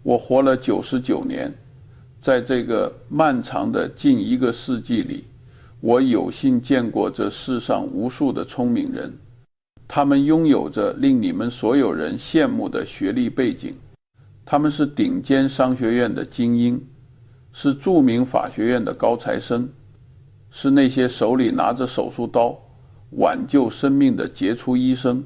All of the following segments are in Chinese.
我活了99年，在这个漫长的近1个世纪里，我有幸见过这世上无数的聪明人，他们拥有着令你们所有人羡慕的学历背景，他们是顶尖商学院的精英，是著名法学院的高材生，是那些手里拿着手术刀挽救生命的杰出医生。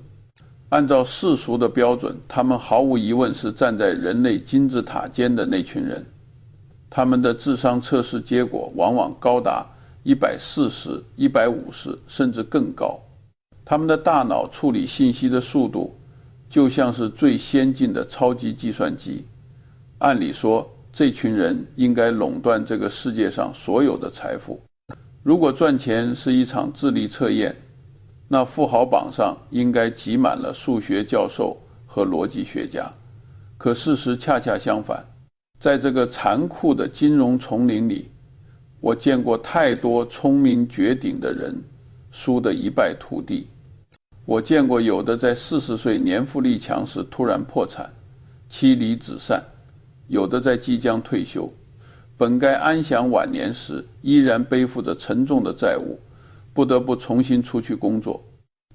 按照世俗的标准，他们毫无疑问是站在人类金字塔尖的那群人。他们的智商测试结果往往高达140、150，甚至更高。他们的大脑处理信息的速度就像是最先进的超级计算机。按理说，这群人应该垄断这个世界上所有的财富。如果赚钱是一场智力测验，那富豪榜上应该挤满了数学教授和逻辑学家。可事实恰恰相反，在这个残酷的金融丛林里，我见过太多聪明绝顶的人输得一败涂地。我见过有的在40岁年富力强时突然破产，妻离子散；有的在即将退休，本该安享晚年时依然背负着沉重的债务，不得不重新出去工作。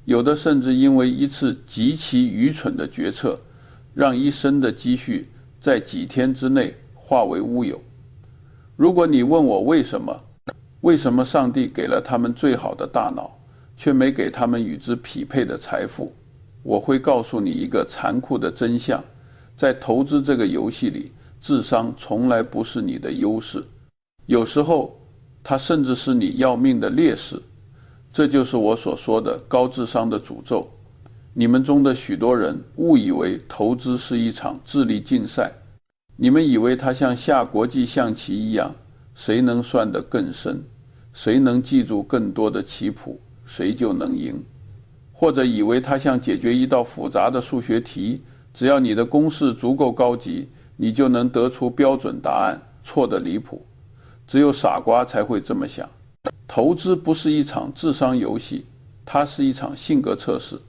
有的甚至因为一次极其愚蠢的决策，让一生的积蓄在几天之内化为乌有。如果你问我为什么上帝给了他们最好的大脑，却没给他们与之匹配的财富，我会告诉你一个残酷的真相：在投资这个游戏里，智商从来不是你的优势，有时候它甚至是你要命的劣势。这就是我所说的高智商的诅咒。你们中的许多人误以为投资是一场智力竞赛，你们以为它像下国际象棋一样，谁能算得更深，谁能记住更多的棋谱，谁就能赢。或者以为它像解决一道复杂的数学题，只要你的公式足够高级，你就能得出标准答案，错得离谱。只有傻瓜才会这么想。投资不是一场智商游戏，它是一场性格测试。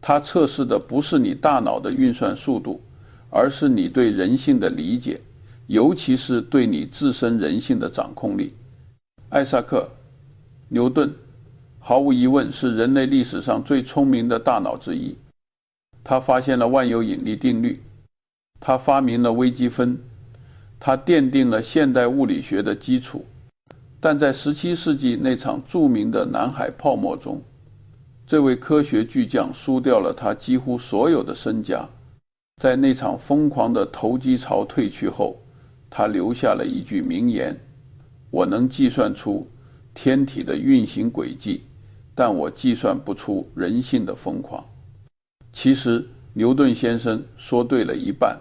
它测试的不是你大脑的运算速度，而是你对人性的理解，尤其是对你自身人性的掌控力。艾萨克·牛顿毫无疑问是人类历史上最聪明的大脑之一。他发现了万有引力定律，他发明了微积分，他奠定了现代物理学的基础。但在17世纪那场著名的南海泡沫中，这位科学巨匠输掉了他几乎所有的身家。在那场疯狂的投机潮退去后，他留下了一句名言：我能计算出天体的运行轨迹，但我计算不出人性的疯狂。其实牛顿先生说对了一半，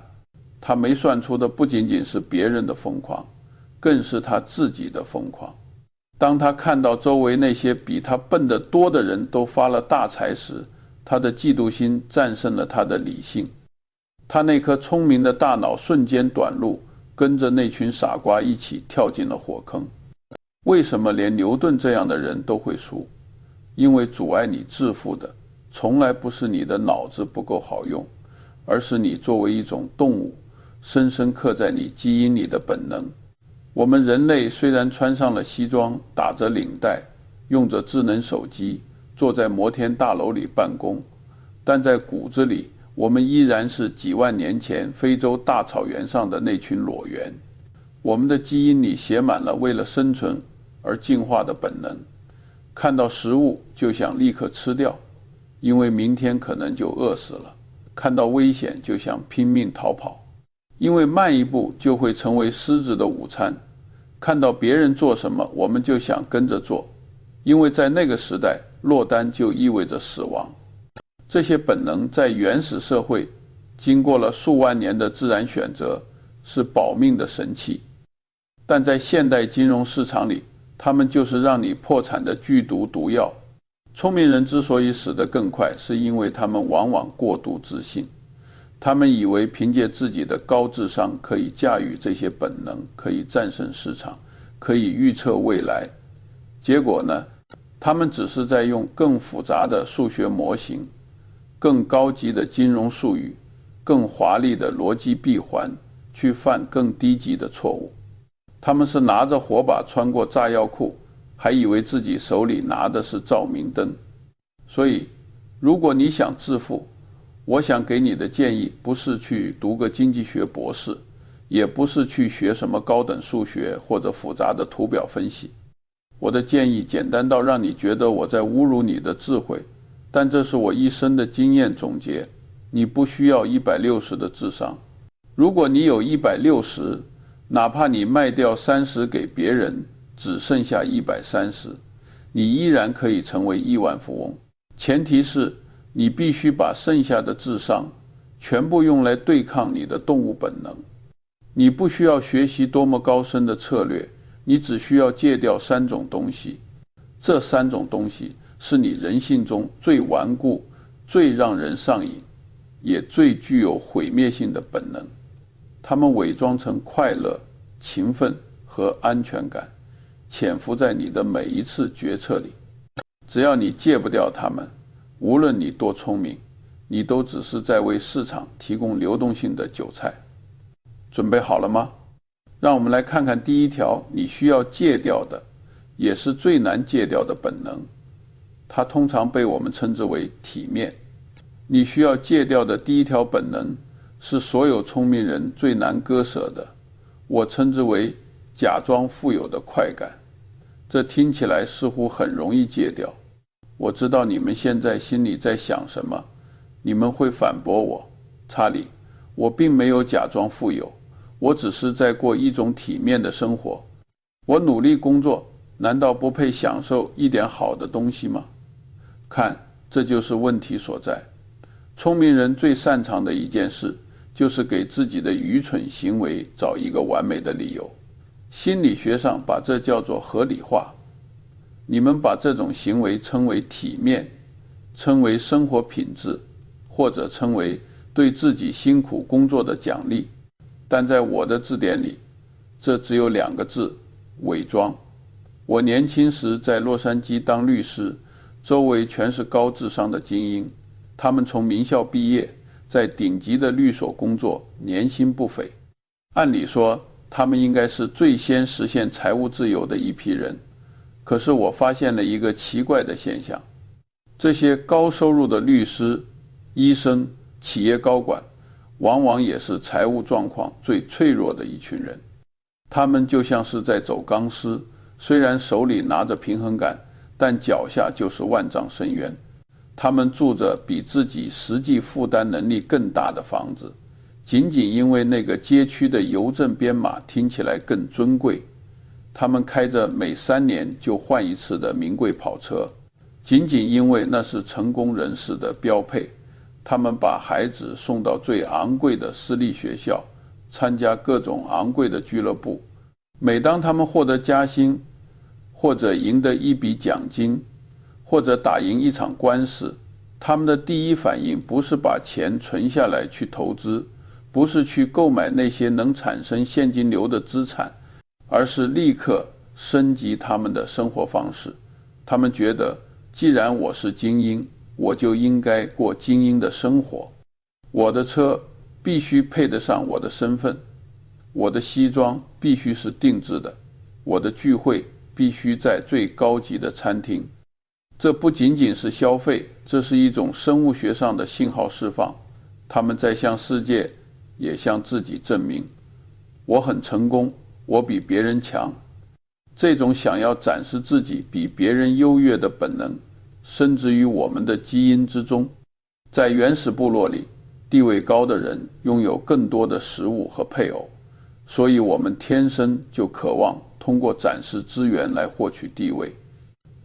他没算出的不仅仅是别人的疯狂，更是他自己的疯狂。当他看到周围那些比他笨得多的人都发了大财时，他的嫉妒心战胜了他的理性。他那颗聪明的大脑瞬间短路，跟着那群傻瓜一起跳进了火坑。为什么连牛顿这样的人都会输？因为阻碍你致富的从来不是你的脑子不够好用，而是你作为一种动物深深刻在你基因里的本能。我们人类虽然穿上了西装，打着领带，用着智能手机，坐在摩天大楼里办公，但在骨子里，我们依然是几万年前非洲大草原上的那群裸猿。我们的基因里写满了为了生存而进化的本能，看到食物就想立刻吃掉，因为明天可能就饿死了；看到危险就想拼命逃跑，因为慢一步就会成为狮子的午餐；看到别人做什么，我们就想跟着做，因为在那个时代，落单就意味着死亡。这些本能在原始社会经过了数万年的自然选择，是保命的神器，但在现代金融市场里，它们就是让你破产的剧毒毒药。聪明人之所以死得更快，是因为他们往往过度自信。他们以为凭借自己的高智商可以驾驭这些本能，可以战胜市场，可以预测未来。结果呢，他们只是在用更复杂的数学模型，更高级的金融术语，更华丽的逻辑闭环，去犯更低级的错误。他们是拿着火把穿过炸药库，还以为自己手里拿的是照明灯。所以，如果你想致富，我想给你的建议不是去读个经济学博士，也不是去学什么高等数学或者复杂的图表分析。我的建议简单到让你觉得我在侮辱你的智慧，但这是我一生的经验总结。你不需要160的智商，如果你有160，哪怕你卖掉30给别人，只剩下130，你依然可以成为亿万富翁。前提是你必须把剩下的智商全部用来对抗你的动物本能。你不需要学习多么高深的策略，你只需要戒掉3种东西。这3种东西是你人性中最顽固、最让人上瘾，也最具有毁灭性的本能。它们伪装成快乐、勤奋和安全感，潜伏在你的每一次决策里。只要你戒不掉它们，无论你多聪明，你都只是在为市场提供流动性的韭菜。准备好了吗？让我们来看看第一条你需要戒掉的，也是最难戒掉的本能。它通常被我们称之为体面。你需要戒掉的第一条本能，是所有聪明人最难割舍的，我称之为假装富有的快感。这听起来似乎很容易戒掉。我知道你们现在心里在想什么，你们会反驳我，查理，我并没有假装富有，我只是在过一种体面的生活。我努力工作，难道不配享受一点好的东西吗？看，这就是问题所在。聪明人最擅长的一件事，就是给自己的愚蠢行为找一个完美的理由。心理学上把这叫做合理化。你们把这种行为称为体面，称为生活品质，或者称为对自己辛苦工作的奖励。但在我的字典里，这只有2个字：伪装。我年轻时在洛杉矶当律师，周围全是高智商的精英，他们从名校毕业，在顶级的律所工作，年薪不菲。按理说，他们应该是最先实现财务自由的一批人。可是我发现了一个奇怪的现象，这些高收入的律师、医生、企业高管，往往也是财务状况最脆弱的一群人。他们就像是在走钢丝，虽然手里拿着平衡杆，但脚下就是万丈深渊。他们住着比自己实际负担能力更大的房子，仅仅因为那个街区的邮政编码听起来更尊贵。他们开着每3年就换一次的名贵跑车，仅仅因为那是成功人士的标配。他们把孩子送到最昂贵的私立学校，参加各种昂贵的俱乐部。每当他们获得加薪，或者赢得一笔奖金，或者打赢一场官司，他们的第一反应不是把钱存下来去投资，不是去购买那些能产生现金流的资产，而是立刻升级他们的生活方式。他们觉得，既然我是精英，我就应该过精英的生活。我的车必须配得上我的身份，我的西装必须是定制的，我的聚会必须在最高级的餐厅。这不仅仅是消费，这是一种生物学上的信号释放。他们在向世界，也向自己证明，我很成功，我比别人强。这种想要展示自己比别人优越的本能，深植于我们的基因之中。在原始部落里，地位高的人拥有更多的食物和配偶，所以我们天生就渴望通过展示资源来获取地位。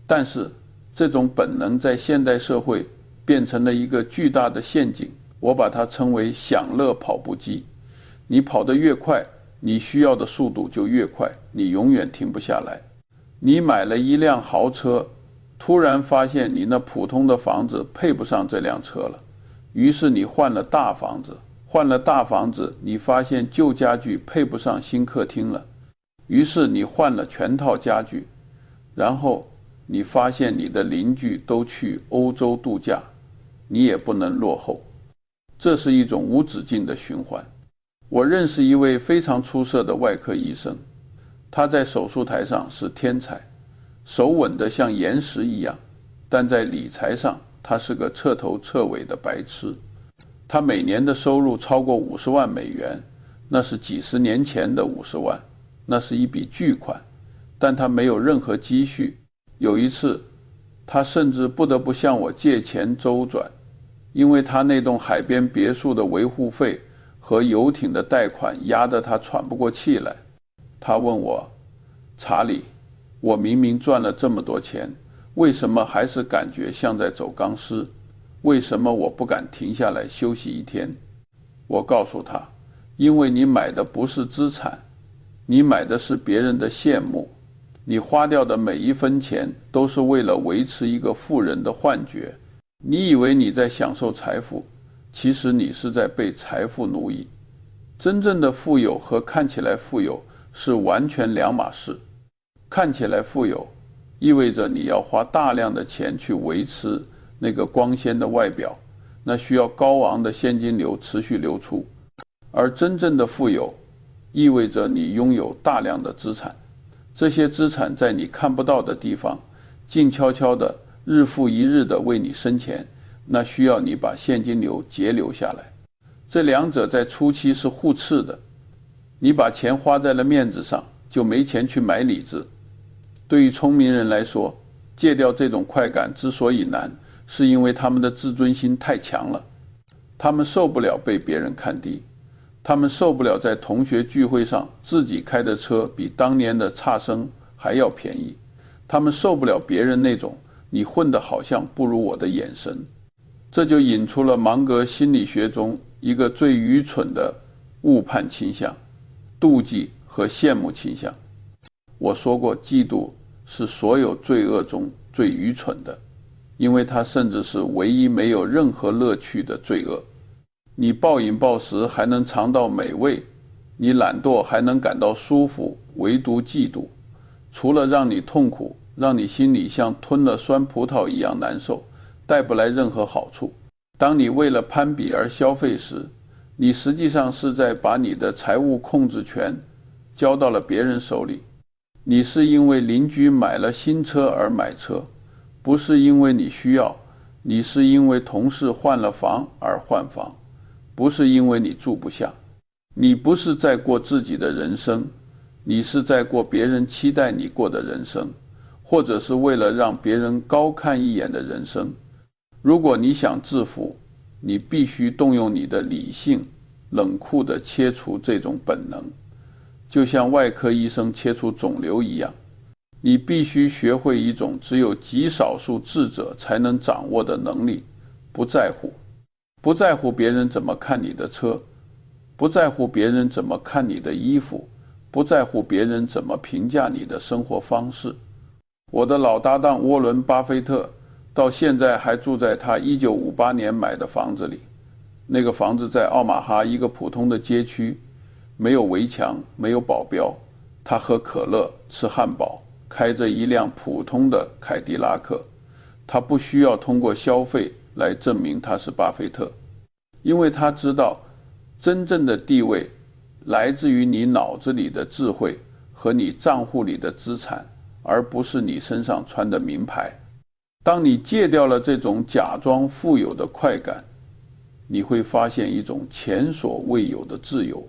但是，这种本能在现代社会变成了一个巨大的陷阱，我把它称为享乐跑步机。你跑得越快，你需要的速度就越快，你永远停不下来。你买了一辆豪车，突然发现你那普通的房子配不上这辆车了，于是你换了大房子，你发现旧家具配不上新客厅了，于是你换了全套家具，然后你发现你的邻居都去欧洲度假，你也不能落后。这是一种无止境的循环。我认识一位非常出色的外科医生，他在手术台上是天才，手稳得像岩石一样，但在理财上他是个彻头彻尾的白痴。他每年的收入超过50万美元，那是几十年前的50万，那是一笔巨款，但他没有任何积蓄。有一次，他甚至不得不向我借钱周转，因为他那栋海边别墅的维护费和游艇的贷款压得他喘不过气来。他问我，查理，我明明赚了这么多钱，为什么还是感觉像在走钢丝？为什么我不敢停下来休息一天？我告诉他，因为你买的不是资产，你买的是别人的羡慕。你花掉的每一分钱都是为了维持一个富人的幻觉。你以为你在享受财富，其实你是在被财富奴役。真正的富有和看起来富有是完全两码事。看起来富有意味着你要花大量的钱去维持那个光鲜的外表，那需要高昂的现金流持续流出。而真正的富有意味着你拥有大量的资产，这些资产在你看不到的地方静悄悄的日复一日的为你生钱，那需要你把现金流节流下来。这两者在初期是互斥的，你把钱花在了面子上，就没钱去买里子。对于聪明人来说，戒掉这种快感之所以难，是因为他们的自尊心太强了。他们受不了被别人看低，他们受不了在同学聚会上自己开的车比当年的差生还要便宜，他们受不了别人那种你混得好像不如我的眼神。这就引出了芒格心理学中一个最愚蠢的误判倾向——妒忌和羡慕倾向。我说过，嫉妒是所有罪恶中最愚蠢的，因为它甚至是唯一没有任何乐趣的罪恶。你暴饮暴食还能尝到美味，你懒惰还能感到舒服，唯独嫉妒，除了让你痛苦，让你心里像吞了酸葡萄一样难受，带不来任何好处。当你为了攀比而消费时，你实际上是在把你的财务控制权交到了别人手里。你是因为邻居买了新车而买车，不是因为你需要；你是因为同事换了房而换房，不是因为你住不下。你不是在过自己的人生，你是在过别人期待你过的人生，或者是为了让别人高看一眼的人生。如果你想致富，你必须动用你的理性，冷酷地切除这种本能，就像外科医生切除肿瘤一样。你必须学会一种只有极少数智者才能掌握的能力：不在乎。不在乎别人怎么看你的车，不在乎别人怎么看你的衣服，不在乎别人怎么评价你的生活方式。我的老搭档沃伦·巴菲特到现在还住在他1958年买的房子里。那个房子在奥马哈一个普通的街区，没有围墙，没有保镖。他喝可乐，吃汉堡，开着一辆普通的凯迪拉克。他不需要通过消费来证明他是巴菲特，因为他知道真正的地位来自于你脑子里的智慧和你账户里的资产，而不是你身上穿的名牌。当你戒掉了这种假装富有的快感，你会发现一种前所未有的自由。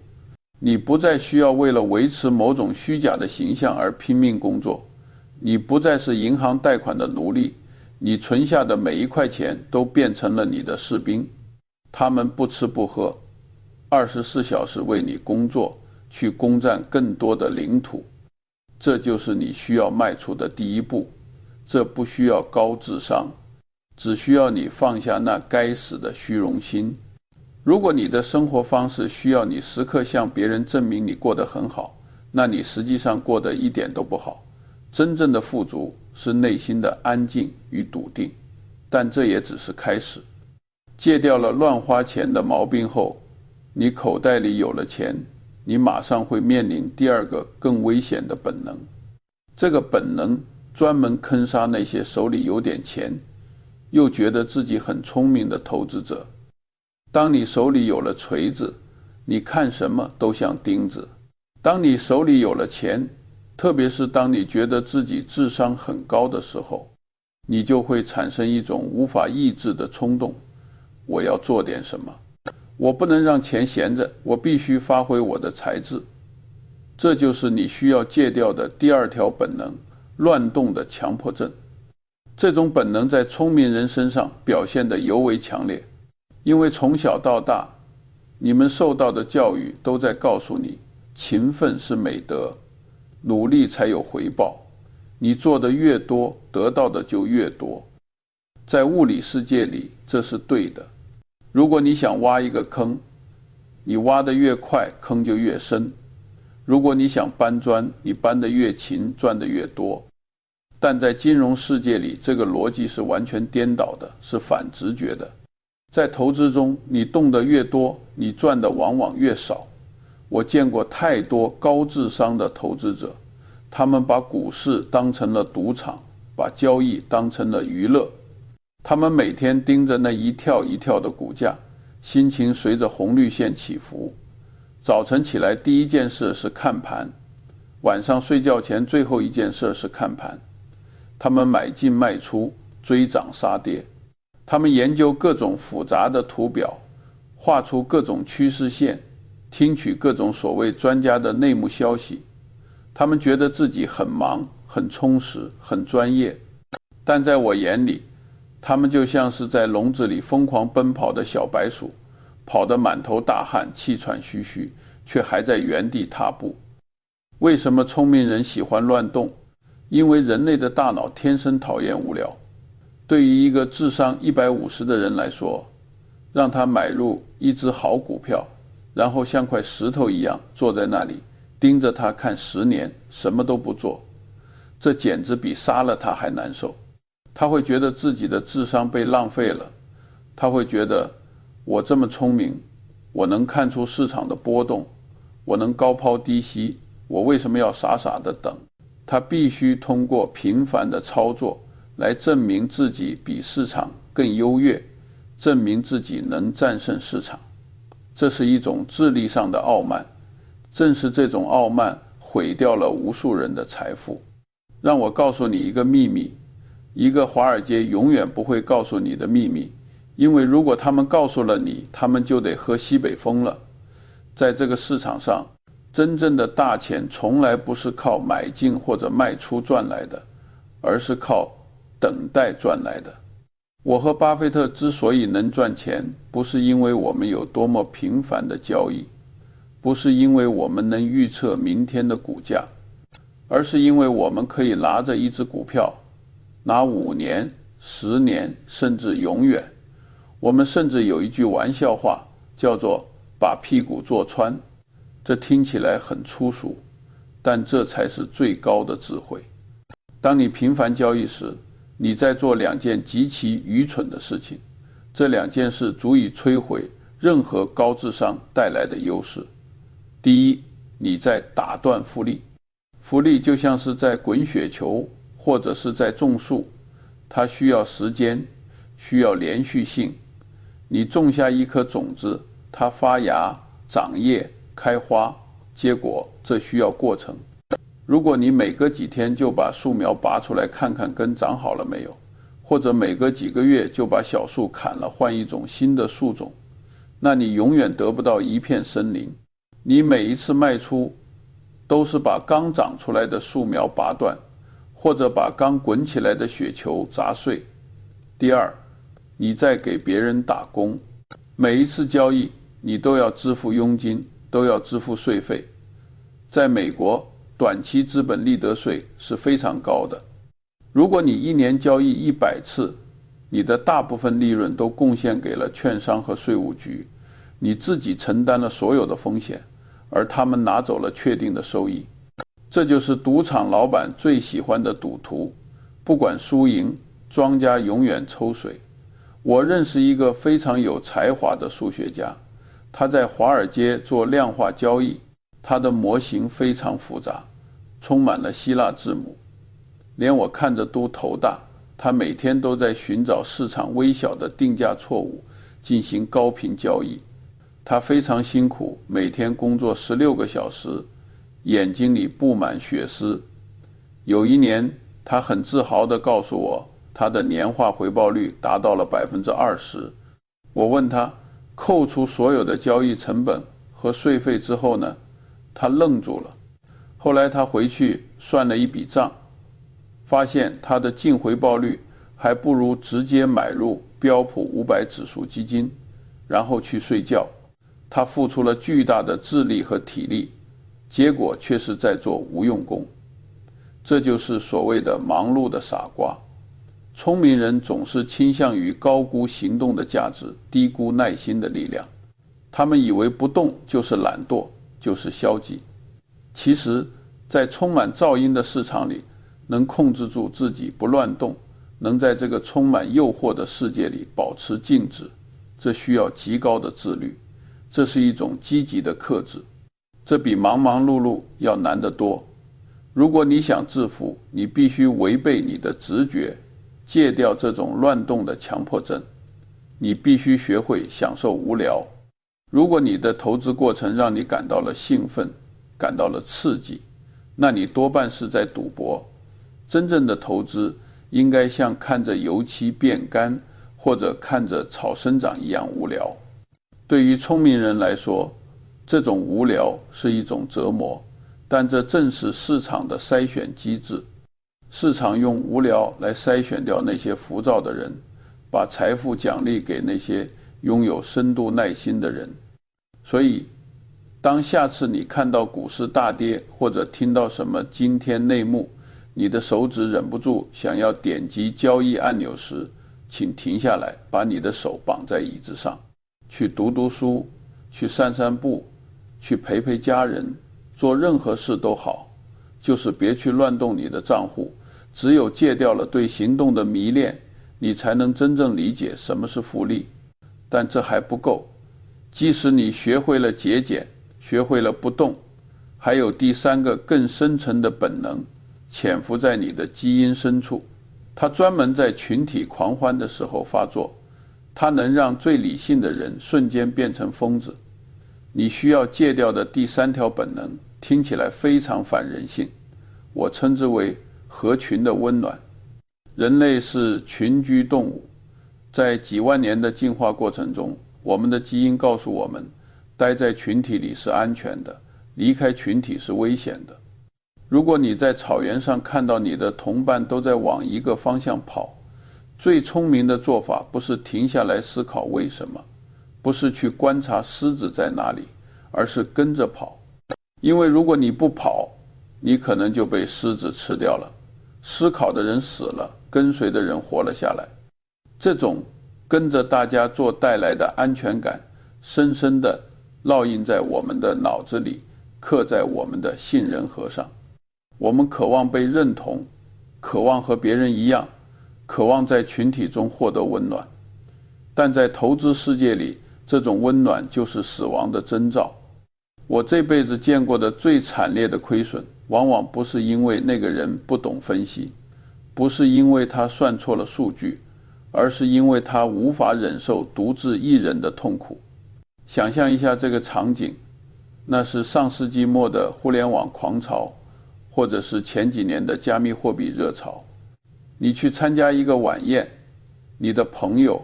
你不再需要为了维持某种虚假的形象而拼命工作，你不再是银行贷款的奴隶，你存下的每一块钱都变成了你的士兵，他们不吃不喝，24小时为你工作，去攻占更多的领土。这就是你需要迈出的第一步。这不需要高智商，只需要你放下那该死的虚荣心。如果你的生活方式需要你时刻向别人证明你过得很好，那你实际上过得一点都不好。真正的富足是内心的安静与笃定，但这也只是开始。戒掉了乱花钱的毛病后，你口袋里有了钱，你马上会面临第二个更危险的本能。这个本能专门坑杀那些手里有点钱又觉得自己很聪明的投资者。当你手里有了锤子，你看什么都像钉子。当你手里有了钱，特别是当你觉得自己智商很高的时候，你就会产生一种无法抑制的冲动，我要做点什么，我不能让钱闲着，我必须发挥我的才智。这就是你需要戒掉的第二条本能，乱动的强迫症。这种本能在聪明人身上表现得尤为强烈，因为从小到大，你们受到的教育都在告诉你，勤奋是美德，努力才有回报，你做的越多，得到的就越多。在物理世界里，这是对的。如果你想挖一个坑，你挖得越快，坑就越深。如果你想搬砖，你搬得越勤，赚得越多。但在金融世界里，这个逻辑是完全颠倒的，是反直觉的。在投资中，你动得越多，你赚的往往越少。我见过太多高智商的投资者，他们把股市当成了赌场，把交易当成了娱乐。他们每天盯着那一跳一跳的股价，心情随着红绿线起伏。早晨起来第一件事是看盘，晚上睡觉前最后一件事是看盘。他们买进卖出，追涨杀跌。他们研究各种复杂的图表，画出各种趋势线，听取各种所谓专家的内幕消息。他们觉得自己很忙，很充实，很专业。但在我眼里，他们就像是在笼子里疯狂奔跑的小白鼠，跑得满头大汗，气喘吁吁，却还在原地踏步。为什么聪明人喜欢乱动？因为人类的大脑天生讨厌无聊。对于一个智商150的人来说，让他买入一只好股票，然后像块石头一样坐在那里，盯着它看10年，什么都不做，这简直比杀了他还难受。他会觉得自己的智商被浪费了，他会觉得我这么聪明，我能看出市场的波动，我能高抛低吸，我为什么要傻傻的等？他必须通过频繁的操作来证明自己比市场更优越，证明自己能战胜市场。这是一种智力上的傲慢，正是这种傲慢毁掉了无数人的财富。让我告诉你一个秘密，一个华尔街永远不会告诉你的秘密，因为如果他们告诉了你，他们就得喝西北风了。在这个市场上，真正的大钱从来不是靠买进或者卖出赚来的，而是靠等待赚来的。我和巴菲特之所以能赚钱，不是因为我们有多么频繁的交易，不是因为我们能预测明天的股价，而是因为我们可以拿着一只股票，拿5年、10年，甚至永远。我们甚至有一句玩笑话，叫做把屁股坐穿。这听起来很粗俗，但这才是最高的智慧。当你频繁交易时，你在做2件极其愚蠢的事情，这2件事足以摧毁任何高智商带来的优势。第一，你在打断复利。复利就像是在滚雪球，或者是在种树，它需要时间，需要连续性。你种下一颗种子，它发芽、长叶、开花，结果这需要过程。如果你每隔几天就把树苗拔出来看看根长好了没有，或者每隔几个月就把小树砍了换一种新的树种，那你永远得不到一片森林。你每一次卖出都是把刚长出来的树苗拔断，或者把刚滚起来的雪球砸碎。第二，你在给别人打工。每一次交易你都要支付佣金，都要支付税费。在美国，短期资本利得税是非常高的。如果你1年交易100次，你的大部分利润都贡献给了券商和税务局，你自己承担了所有的风险，而他们拿走了确定的收益。这就是赌场老板最喜欢的赌徒，不管输赢，庄家永远抽水。我认识一个非常有才华的数学家，他在华尔街做量化交易，他的模型非常复杂，充满了希腊字母，连我看着都头大。他每天都在寻找市场微小的定价错误，进行高频交易。他非常辛苦，每天工作16个小时，眼睛里布满血丝。有一年，他很自豪地告诉我，他的年化回报率达到了20%。我问他，扣除所有的交易成本和税费之后呢？他愣住了。后来他回去算了一笔账，发现他的净回报率还不如直接买入标普500指数基金，然后去睡觉。他付出了巨大的智力和体力，结果却是在做无用功。这就是所谓的忙碌的傻瓜。聪明人总是倾向于高估行动的价值，低估耐心的力量。他们以为不动就是懒惰，就是消极。其实，在充满噪音的市场里，能控制住自己不乱动，能在这个充满诱惑的世界里保持静止，这需要极高的自律。这是一种积极的克制，这比忙忙碌碌要难得多。如果你想致富，你必须违背你的直觉，戒掉这种乱动的强迫症。你必须学会享受无聊。如果你的投资过程让你感到了兴奋，感到了刺激，那你多半是在赌博。真正的投资应该像看着油漆变干，或者看着草生长一样无聊。对于聪明人来说，这种无聊是一种折磨，但这正是市场的筛选机制。市场用无聊来筛选掉那些浮躁的人，把财富奖励给那些拥有深度耐心的人。所以，当下次你看到股市大跌，或者听到什么惊天内幕，你的手指忍不住想要点击交易按钮时，请停下来，把你的手绑在椅子上，去读读书，去散散步，去陪陪家人，做任何事都好，就是别去乱动你的账户。只有戒掉了对行动的迷恋，你才能真正理解什么是复利。但这还不够，即使你学会了节俭，学会了不动，还有第3个更深层的本能潜伏在你的基因深处，它专门在群体狂欢的时候发作，它能让最理性的人瞬间变成疯子。你需要戒掉的第3条本能听起来非常反人性，我称之为合群的温暖。人类是群居动物，在几万年的进化过程中，我们的基因告诉我们，待在群体里是安全的，离开群体是危险的。如果你在草原上看到你的同伴都在往一个方向跑，最聪明的做法不是停下来思考为什么，不是去观察狮子在哪里，而是跟着跑。因为如果你不跑，你可能就被狮子吃掉了。思考的人死了，跟随的人活了下来。这种跟着大家做带来的安全感，深深地烙印在我们的脑子里，刻在我们的杏仁核上。我们渴望被认同，渴望和别人一样，渴望在群体中获得温暖。但在投资世界里，这种温暖就是死亡的征兆。我这辈子见过的最惨烈的亏损，往往不是因为那个人不懂分析，不是因为他算错了数据，而是因为他无法忍受独自一人的痛苦。想象一下这个场景，那是上世纪末的互联网狂潮，或者是前几年的加密货币热潮。你去参加一个晚宴，你的朋友、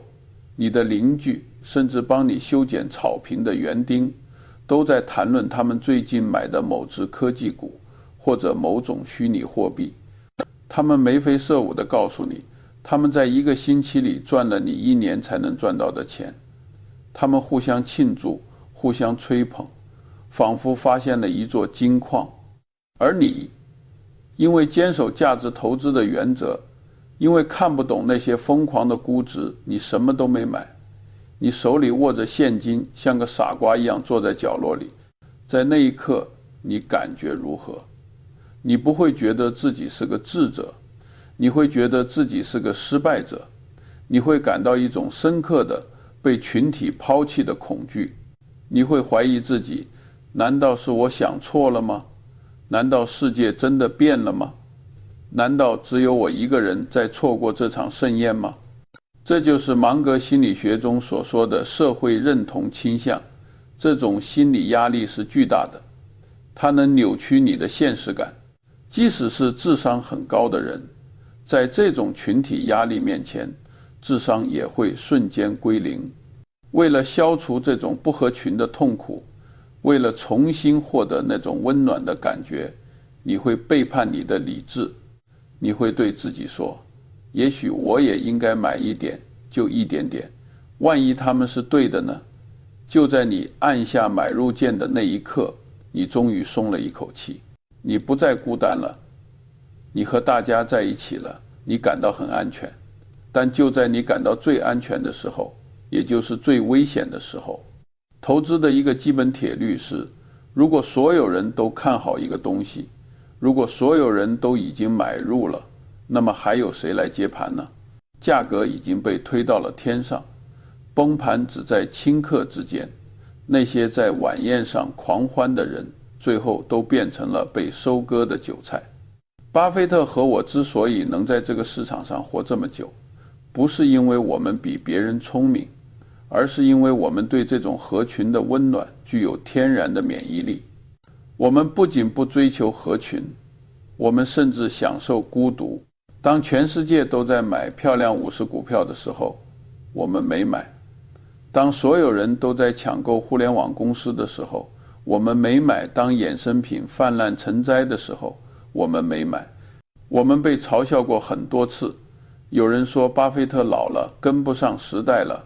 你的邻居，甚至帮你修剪草坪的园丁，都在谈论他们最近买的某只科技股或者某种虚拟货币。他们眉飞色舞地告诉你，他们在1个星期里赚了你1年才能赚到的钱。他们互相庆祝，互相吹捧，仿佛发现了一座金矿。而你，因为坚守价值投资的原则，因为看不懂那些疯狂的估值，你什么都没买。你手里握着现金，像个傻瓜一样坐在角落里。在那一刻，你感觉如何？你不会觉得自己是个智者，你会觉得自己是个失败者，你会感到一种深刻的被群体抛弃的恐惧。你会怀疑自己，难道是我想错了吗？难道世界真的变了吗？难道只有我一个人在错过这场盛宴吗？这就是芒格心理学中所说的社会认同倾向，这种心理压力是巨大的，它能扭曲你的现实感。即使是智商很高的人，在这种群体压力面前，智商也会瞬间归零。为了消除这种不合群的痛苦，为了重新获得那种温暖的感觉，你会背叛你的理智。你会对自己说，也许我也应该买一点，就一点点，万一他们是对的呢？就在你按下买入键的那一刻，你终于松了一口气，你不再孤单了，你和大家在一起了，你感到很安全。但就在你感到最安全的时候，也就是最危险的时候，投资的一个基本铁律是，如果所有人都看好一个东西，如果所有人都已经买入了，那么还有谁来接盘呢？价格已经被推到了天上，崩盘只在顷刻之间。那些在晚宴上狂欢的人，最后都变成了被收割的韭菜。巴菲特和我之所以能在这个市场上活这么久，不是因为我们比别人聪明，而是因为我们对这种合群的温暖具有天然的免疫力。我们不仅不追求合群，我们甚至享受孤独。当全世界都在买漂亮50股票的时候，我们没买；当所有人都在抢购互联网公司的时候，我们没买；当衍生品泛滥成灾的时候，我们没买。我们被嘲笑过很多次，有人说巴菲特老了，跟不上时代了；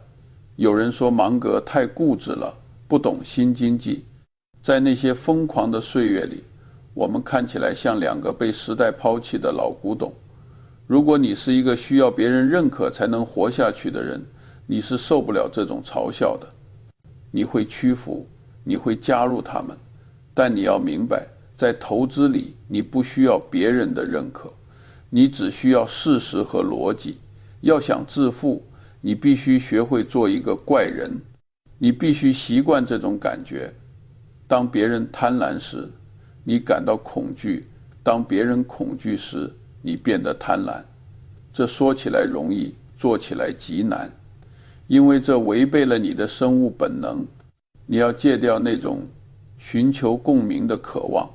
有人说芒格太固执了，不懂新经济。在那些疯狂的岁月里，我们看起来像两个被时代抛弃的老古董。如果你是一个需要别人认可才能活下去的人，你是受不了这种嘲笑的。你会屈服，你会加入他们，但你要明白，在投资里，你不需要别人的认可，你只需要事实和逻辑。要想致富，你必须学会做一个怪人，你必须习惯这种感觉。当别人贪婪时，你感到恐惧；当别人恐惧时，你变得贪婪。这说起来容易，做起来极难，因为这违背了你的生物本能。你要戒掉那种寻求共鸣的渴望。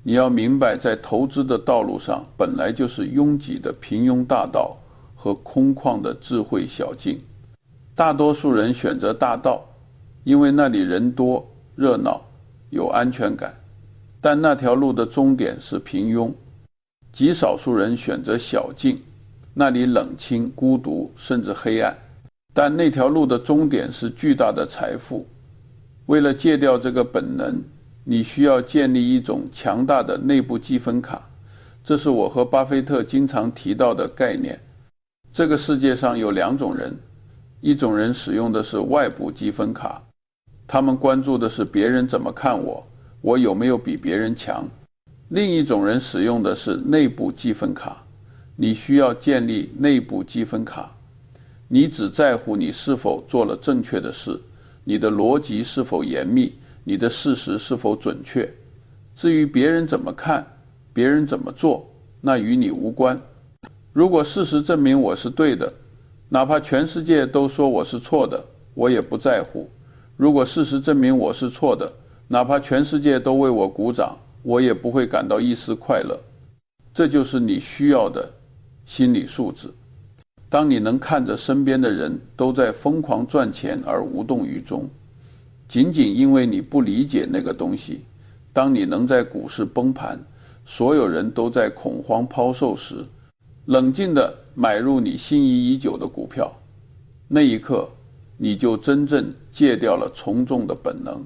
你要明白，在投资的道路上，本来就是拥挤的平庸大道和空旷的智慧小径。大多数人选择大道，因为那里人多热闹，有安全感，但那条路的终点是平庸。极少数人选择小径，那里冷清、孤独，甚至黑暗，但那条路的终点是巨大的财富。为了戒掉这个本能，你需要建立一种强大的内部积分卡，这是我和巴菲特经常提到的概念。这个世界上有两种人，一种人使用的是外部积分卡，他们关注的是别人怎么看我，我有没有比别人强。另一种人使用的是内部积分卡，你需要建立内部积分卡。你只在乎你是否做了正确的事，你的逻辑是否严密，你的事实是否准确。至于别人怎么看，别人怎么做，那与你无关。如果事实证明我是对的，哪怕全世界都说我是错的，我也不在乎。如果事实证明我是错的，哪怕全世界都为我鼓掌，我也不会感到一丝快乐。这就是你需要的心理素质。当你能看着身边的人都在疯狂赚钱而无动于衷，仅仅因为你不理解那个东西，当你能在股市崩盘，所有人都在恐慌抛售时，冷静地买入你心仪已久的股票，那一刻你就真正戒掉了从众的本能。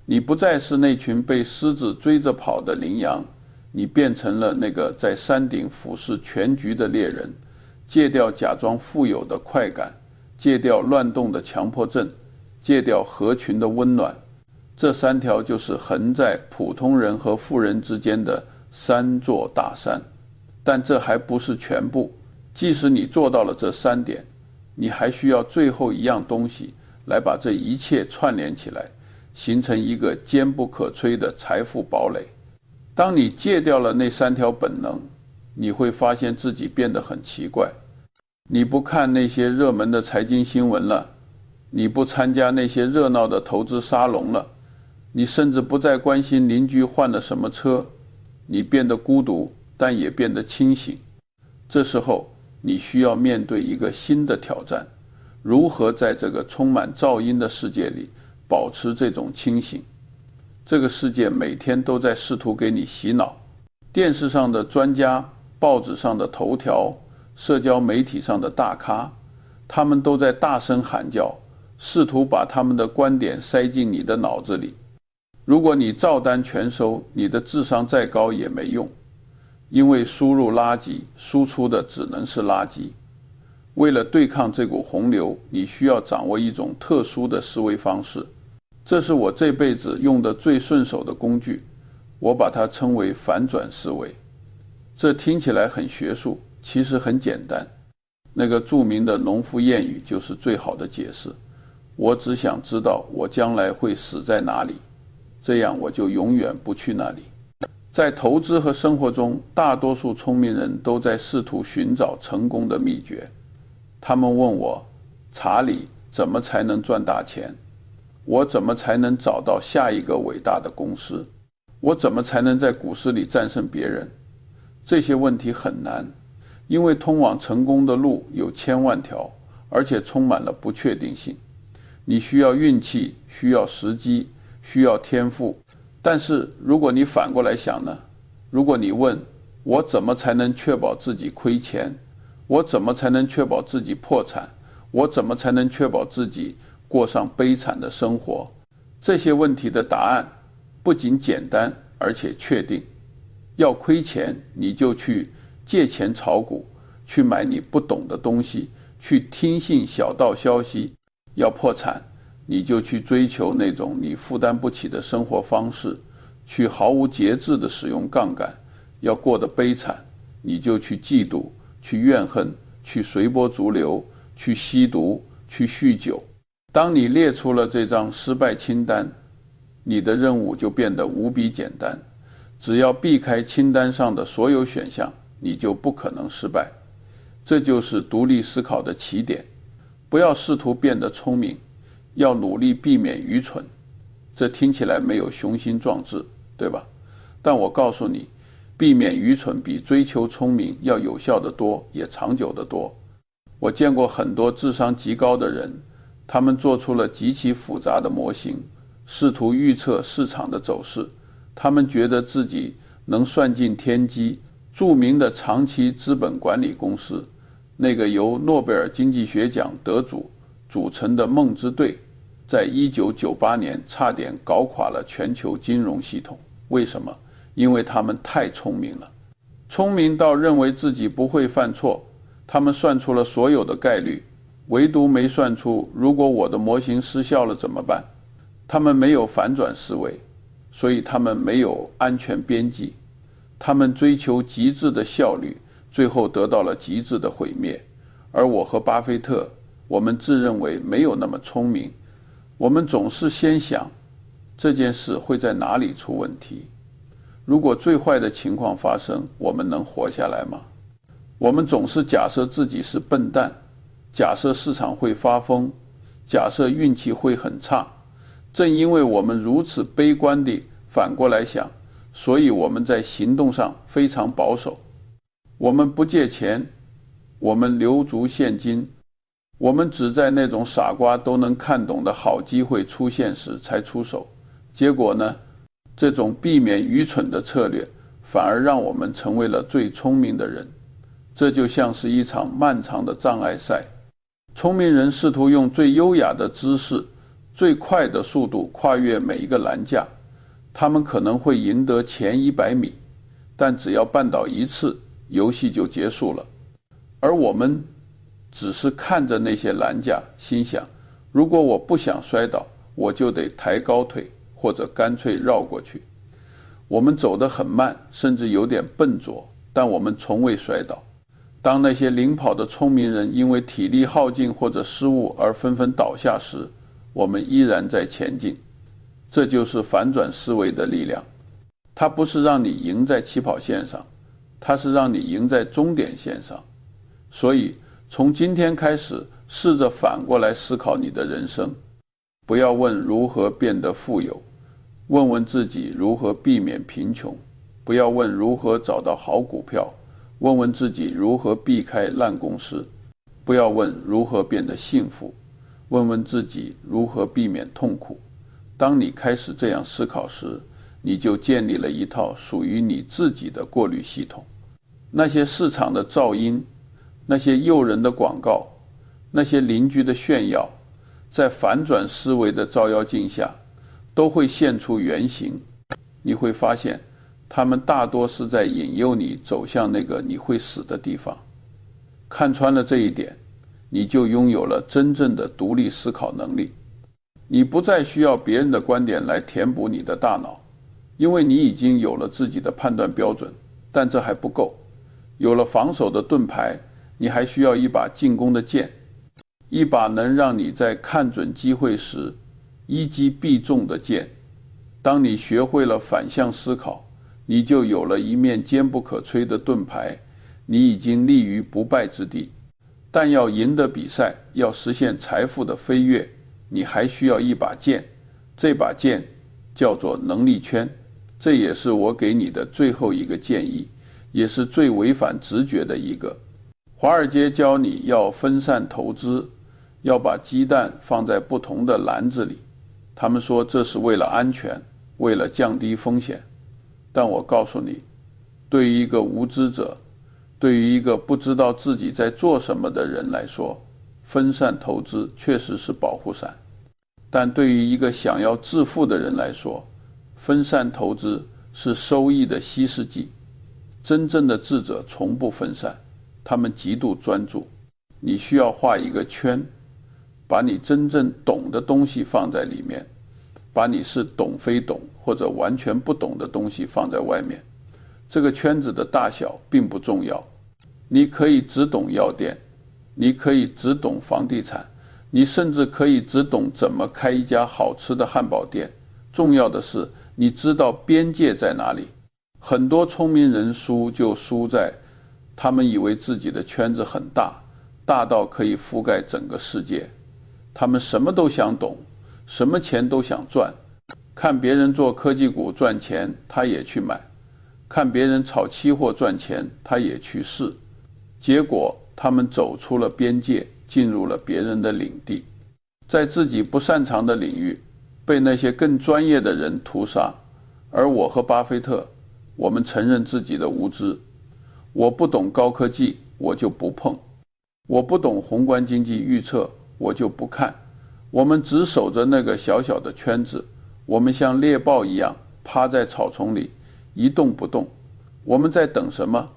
你不再是那群被狮子追着跑的羚羊，你变成了那个在山顶俯视全局的猎人。戒掉假装富有的快感，戒掉乱动的强迫症，戒掉合群的温暖。这3条就是横在普通人和富人之间的3座大山。但这还不是全部，即使你做到了这3点，你还需要最后一样东西来把这一切串联起来，形成一个坚不可摧的财富堡垒。当你戒掉了那3条本能，你会发现自己变得很奇怪。你不看那些热门的财经新闻了，你不参加那些热闹的投资沙龙了，你甚至不再关心邻居换了什么车，你变得孤独，但也变得清醒。这时候，你需要面对一个新的挑战：如何在这个充满噪音的世界里保持这种清醒？这个世界每天都在试图给你洗脑，电视上的专家、报纸上的头条、社交媒体上的大咖，他们都在大声喊叫，试图把他们的观点塞进你的脑子里。如果你照单全收，你的智商再高也没用，因为输入垃圾，输出的只能是垃圾。为了对抗这股洪流，你需要掌握一种特殊的思维方式。这是我这辈子用的最顺手的工具，我把它称为反转思维。这听起来很学术，其实很简单。那个著名的农夫谚语就是最好的解释。我只想知道我将来会死在哪里，这样我就永远不去那里。在投资和生活中，大多数聪明人都在试图寻找成功的秘诀。他们问我，查理，怎么才能赚大钱？我怎么才能找到下一个伟大的公司？我怎么才能在股市里战胜别人？这些问题很难，因为通往成功的路有千万条，而且充满了不确定性。你需要运气，需要时机，需要天赋。但是如果你反过来想呢？如果你问，我怎么才能确保自己亏钱？我怎么才能确保自己破产？我怎么才能确保自己过上悲惨的生活？这些问题的答案不仅简单，而且确定。要亏钱，你就去借钱炒股，去买你不懂的东西，去听信小道消息。要破产，你就去追求那种你负担不起的生活方式，去毫无节制地使用杠杆。要过得悲惨，你就去嫉妒，去怨恨，去随波逐流，去吸毒，去酗酒。当你列出了这张失败清单，你的任务就变得无比简单。只要避开清单上的所有选项，你就不可能失败。这就是独立思考的起点。不要试图变得聪明，要努力避免愚蠢。这听起来没有雄心壮志，对吧？但我告诉你，避免愚蠢比追求聪明要有效得多，也长久得多。我见过很多智商极高的人，他们做出了极其复杂的模型，试图预测市场的走势。他们觉得自己能算尽天机。著名的长期资本管理公司，那个由诺贝尔经济学奖得主组成的梦之队，在1998年差点搞垮了全球金融系统。为什么？因为他们太聪明了，聪明到认为自己不会犯错。他们算出了所有的概率，唯独没算出如果我的模型失效了怎么办。他们没有反转思维，所以他们没有安全边际。他们追求极致的效率，最后得到了极致的毁灭。而我和巴菲特，我们自认为没有那么聪明。我们总是先想这件事会在哪里出问题。如果最坏的情况发生，我们能活下来吗？我们总是假设自己是笨蛋，假设市场会发疯，假设运气会很差。正因为我们如此悲观地反过来想，所以我们在行动上非常保守。我们不借钱，我们留足现金，我们只在那种傻瓜都能看懂的好机会出现时才出手。结果呢？这种避免愚蠢的策略反而让我们成为了最聪明的人。这就像是一场漫长的障碍赛。聪明人试图用最优雅的姿势，最快的速度跨越每一个栏架。他们可能会赢得前100米，但只要绊倒一次，游戏就结束了。而我们只是看着那些栏架，心想，如果我不想摔倒，我就得抬高腿，或者干脆绕过去。我们走得很慢，甚至有点笨拙，但我们从未摔倒。当那些领跑的聪明人因为体力耗尽或者失误而纷纷倒下时，我们依然在前进。这就是反转思维的力量。它不是让你赢在起跑线上，它是让你赢在终点线上。所以从今天开始，试着反过来思考你的人生，不要问如何变得富有，问问自己如何避免贫穷；不要问如何找到好股票，问问自己如何避开烂公司；不要问如何变得幸福，问问自己如何避免痛苦。当你开始这样思考时，你就建立了一套属于你自己的过滤系统。那些市场的噪音，那些诱人的广告，那些邻居的炫耀，在反转思维的照妖镜下，都会现出原形。你会发现，他们大多是在引诱你走向那个你会死的地方。看穿了这一点，你就拥有了真正的独立思考能力。你不再需要别人的观点来填补你的大脑，因为你已经有了自己的判断标准。但这还不够，有了防守的盾牌，你还需要一把进攻的剑，一把能让你在看准机会时一击必中的剑。当你学会了反向思考，你就有了一面坚不可摧的盾牌，你已经立于不败之地。但要赢得比赛，要实现财富的飞跃，你还需要一把剑，这把剑叫做能力圈。这也是我给你的最后一个建议，也是最违反直觉的一个。华尔街教你要分散投资，要把鸡蛋放在不同的篮子里。他们说这是为了安全，为了降低风险。但我告诉你，对于一个无知者，对于一个不知道自己在做什么的人来说，分散投资确实是保护伞。但对于一个想要致富的人来说，分散投资是收益的稀释剂。真正的智者从不分散，他们极度专注。你需要画一个圈，把你真正懂的东西放在里面，把你是懂非懂或者完全不懂的东西放在外面。这个圈子的大小并不重要，你可以只懂药店，你可以只懂房地产，你甚至可以只懂怎么开一家好吃的汉堡店。重要的是你知道边界在哪里。很多聪明人输就输在他们以为自己的圈子很大，大到可以覆盖整个世界。他们什么都想懂，什么钱都想赚，看别人做科技股赚钱他也去买，看别人炒期货赚钱他也去试。结果他们走出了边界，进入了别人的领地，在自己不擅长的领域被那些更专业的人屠杀。而我和巴菲特，我们承认自己的无知。我不懂高科技，我就不碰；我不懂宏观经济预测，我就不看。我们只守着那个小小的圈子，我们像猎豹一样趴在草丛里一动不动。我们在等什么？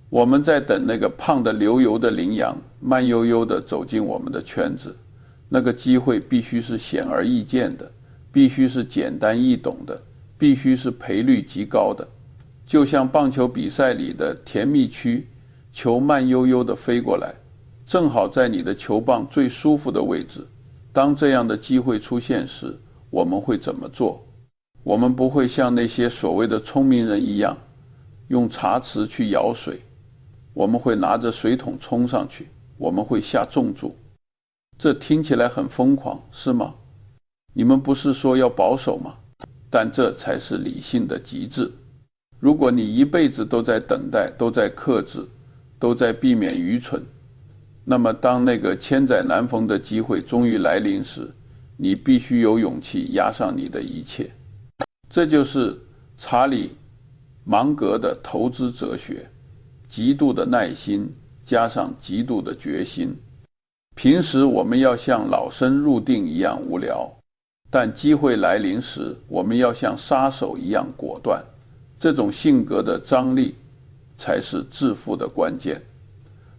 我们在等那个胖得流油的羚羊慢悠悠地走进我们的圈子。那个机会必须是显而易见的，必须是简单易懂的，必须是赔率极高的。就像棒球比赛里的甜蜜区，球慢悠悠地飞过来，正好在你的球棒最舒服的位置。当这样的机会出现时，我们会怎么做？我们不会像那些所谓的聪明人一样，用茶匙去舀水。我们会拿着水桶冲上去，我们会下重注。这听起来很疯狂，是吗？你们不是说要保守吗？但这才是理性的极致。如果你一辈子都在等待，都在克制，都在避免愚蠢，那么当那个千载难逢的机会终于来临时，你必须有勇气押上你的一切。这就是查理·芒格的投资哲学，极度的耐心加上极度的决心。平时我们要像老生入定一样无聊，但机会来临时，我们要像杀手一样果断。这种性格的张力才是致富的关键。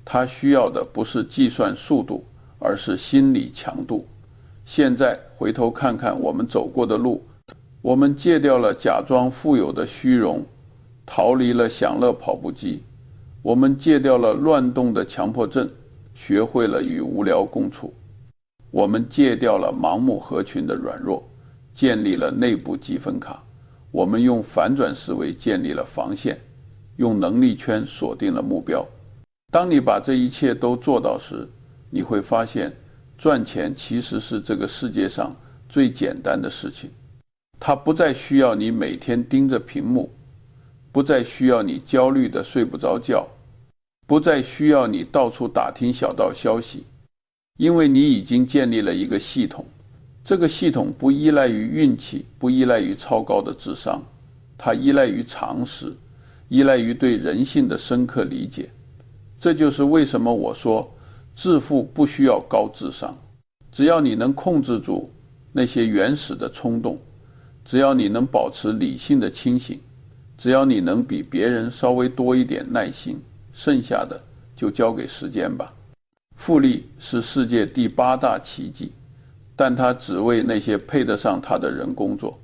他需要的不是计算速度，而是心理强度。现在回头看看我们走过的路，我们戒掉了假装富有的虚荣，逃离了享乐跑步机，我们戒掉了乱动的强迫症，学会了与无聊共处。我们戒掉了盲目合群的软弱，建立了内部积分卡。我们用反转思维建立了防线，用能力圈锁定了目标。当你把这一切都做到时，你会发现赚钱其实是这个世界上最简单的事情。它不再需要你每天盯着屏幕，不再需要你焦虑的睡不着觉，不再需要你到处打听小道消息，因为你已经建立了一个系统。这个系统不依赖于运气，不依赖于超高的智商，它依赖于常识，依赖于对人性的深刻理解。这就是为什么我说致富不需要高智商，只要你能控制住那些原始的冲动，只要你能保持理性的清醒，只要你能比别人稍微多一点耐心，剩下的就交给时间吧。复利是世界第8大奇迹，但它只为那些配得上它的人工作。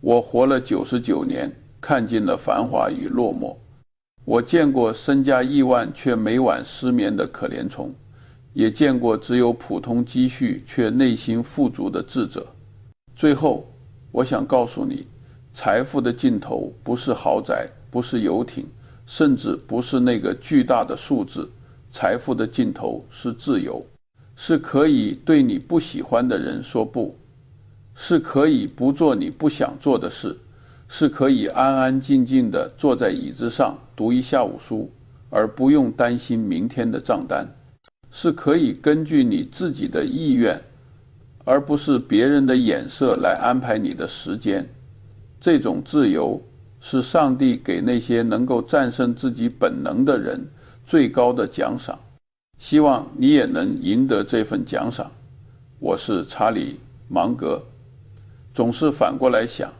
我活了99年，看尽了繁华与落寞。我见过身家亿万却每晚失眠的可怜虫，也见过只有普通积蓄却内心富足的智者。最后，我想告诉你，财富的尽头不是豪宅，不是游艇，甚至不是那个巨大的数字。财富的尽头是自由，是可以对你不喜欢的人说不，是可以不做你不想做的事，是可以安安静静地坐在椅子上读一下午书，而不用担心明天的账单，是可以根据你自己的意愿，而不是别人的眼色来安排你的时间。这种自由是上帝给那些能够战胜自己本能的人最高的奖赏。希望你也能赢得这份奖赏。我是查理·芒格。总是反过来想，